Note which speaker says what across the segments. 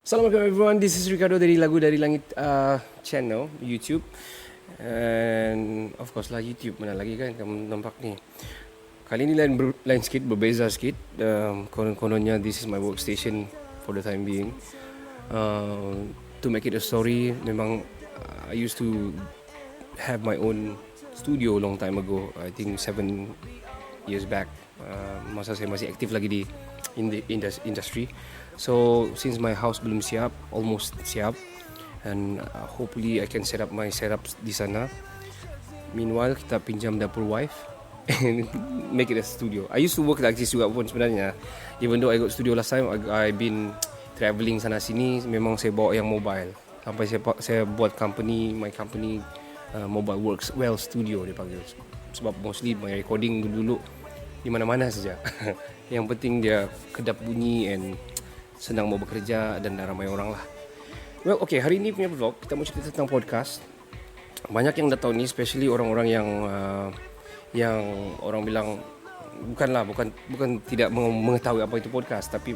Speaker 1: Assalamualaikum everyone, this is Ricardo dari Lagu Dari Langit channel YouTube. And of course lah YouTube, mana lagi kan kamu nampak ni. Kali ni lain sikit, berbeza sikit. Kononnya this is my workstation for the time being. To make it a story, memang I used to have my own studio long time ago. I think 7 years back. Masa saya masih aktif lagi di industry. So since my house belum siap, almost siap, and hopefully I can set up my setups di sana. Meanwhile kita pinjam dapur wife and make it a studio. I used to work like this juga pun sebenarnya. Even though I got studio last time, I've been travelling sana sini. Memang saya bawa yang mobile. Sampai saya buat my company Mobile Works Well Studio dia panggil. Sebab mostly my recording dulu di mana-mana saja. Yang penting dia kedap bunyi and senang mau bekerja dan ramai orang lah. Well, okay, hari ini punya vlog kita mau cerita tentang podcast. Banyak yang dah tahu ni, especially orang-orang yang orang bilang bukan tidak mengetahui apa itu podcast, tapi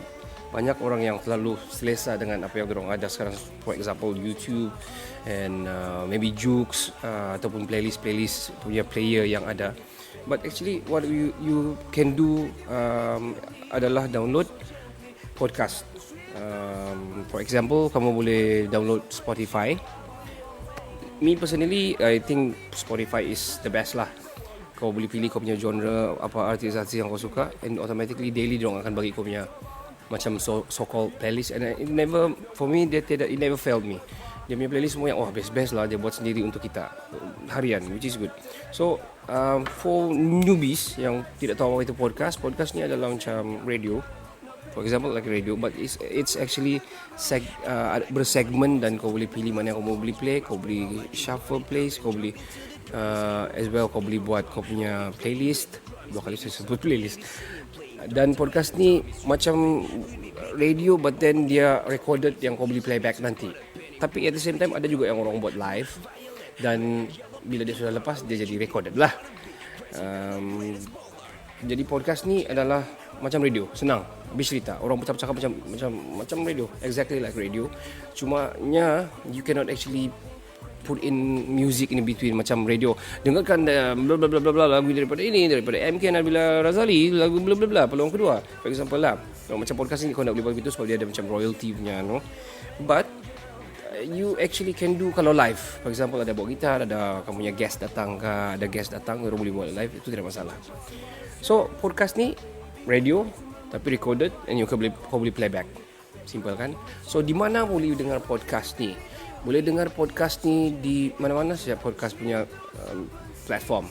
Speaker 1: banyak orang yang terlalu selesa dengan apa yang orang ada sekarang. For example, YouTube and maybe Joox ataupun playlist punya player yang ada. But actually what you can do adalah download podcast. For example, kamu boleh download Spotify. Me personally, I think Spotify is the best lah. Kau boleh pilih kau punya genre, apa artis-artis yang kau suka, and automatically daily diorang akan bagi kau punya macam so-called playlist. And it never, for me, it never failed me. Dia punya playlist semua yang best lah, dia buat sendiri untuk kita harian, which is good. So for newbies yang tidak tahu apa itu podcast ni adalah macam radio. For example like radio, but it's actually bersegmen dan kau boleh pilih mana yang kau mau boleh play. Kau boleh shuffle plays, kau boleh as well kau boleh buat kau punya playlist. 2 kali saya sebut playlist. Dan podcast ni macam radio, but then dia recorded yang kau boleh playback nanti. Tapi at the same time ada juga yang orang buat live, dan bila dia sudah lepas dia jadi recorded lah. Jadi podcast ni adalah macam radio, senang, habis cerita. Orang bercakap macam radio, exactly like radio. Cumanya you cannot actually put in music in between macam radio. Dengarkan bla bla bla bla lagu daripada MK Nabila Razali, lagu bla bla bla peluang kedua. For example lah. Macam podcast ni kau nak boleh buat begitu sebab dia ada macam royalty punya But you actually can do kalau live. For example ada bawa gitar, ada kamu punya guest datang, orang boleh buat live, itu tidak masalah. So podcast ni radio tapi recorded and kau boleh playback. Simple kan? So di mana boleh dengar podcast ni? Boleh dengar podcast ni di mana-mana saja podcast punya platform.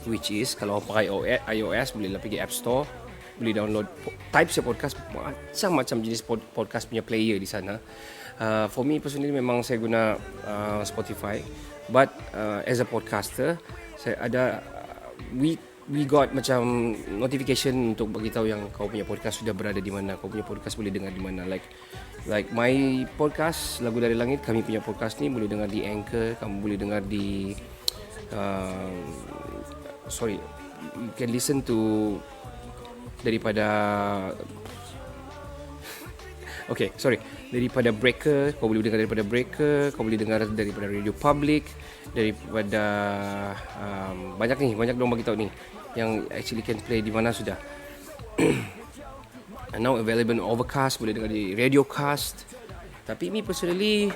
Speaker 1: Which is kalau pakai iOS bolehlah pergi App Store, boleh download type podcast, macam-macam jenis podcast punya player di sana. For me personally memang saya guna Spotify, but as a podcaster saya ada we got macam notification untuk bagi tahu yang kau punya podcast sudah berada di mana, kau punya podcast boleh dengar di mana. Like my podcast Lagu Dari Langit, kami punya podcast ni boleh dengar di Anchor, kamu boleh dengar di you can listen to daripada daripada Breaker, kau boleh dengar daripada Breaker, kau boleh dengar daripada Radio Public, daripada banyak dong bagi tahu ni yang actually can play di mana sudah. And now available on Overcast, boleh dengar di Radiocast. Tapi me personally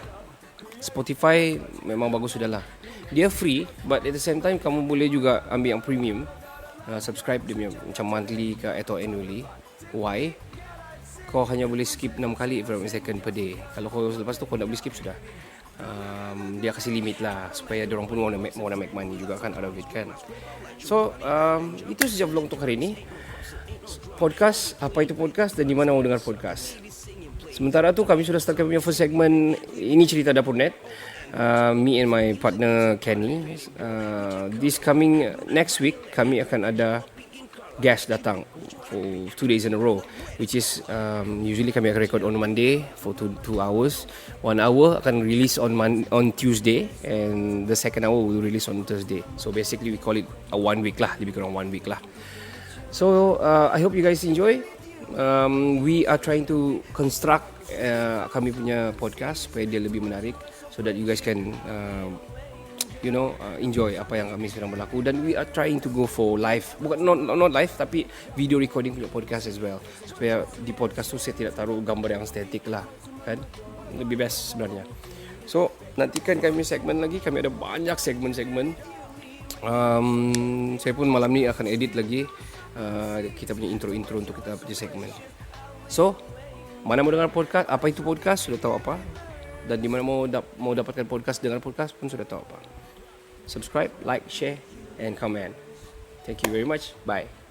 Speaker 1: Spotify memang bagus sudahlah. Dia free, but at the same time kamu boleh juga ambil yang premium, subscribe dia punya macam monthly ke atau annually. Why? Kau hanya boleh skip 6 kali if I'm second per day. Kalau kau lepas tu kau nak boleh skip sudah. Dia kasih limit lah supaya diorang pun mau nak make money juga kan out of it kan. So itu saja vlog untuk hari ini. Podcast, apa itu podcast dan di mana mau dengar podcast. Sementara tu kami sudah start punya first segment. Ini cerita dapur net. Me and my partner Kenny. This coming next week kami akan ada guest datang for 2 days in a row, which is usually kami akan record on Monday for 2 hours. 1 hour akan release on Tuesday, and the second hour will release on Thursday. So basically we call it a 1 week lah, lebih kurang 1 week lah. So I hope you guys enjoy. We are trying to construct kami punya podcast supaya dia lebih menarik, so that you guys can enjoy apa yang kami sedang berlaku. Dan we are trying to go for live, bukan not live tapi video recording punya podcast as well, supaya di podcast tu saya tidak taruh gambar yang statik lah kan, lebih best sebenarnya. So nantikan kami segmen lagi, kami ada banyak segmen-segmen. Saya pun malam ni akan edit lagi kita punya intro untuk kita punya segmen. So mana mau dengar podcast, apa itu podcast sudah tahu apa, dan di mana mau dapatkan podcast, dengar podcast pun sudah tahu apa. Subscribe, like, share and comment. Thank you very much. Bye.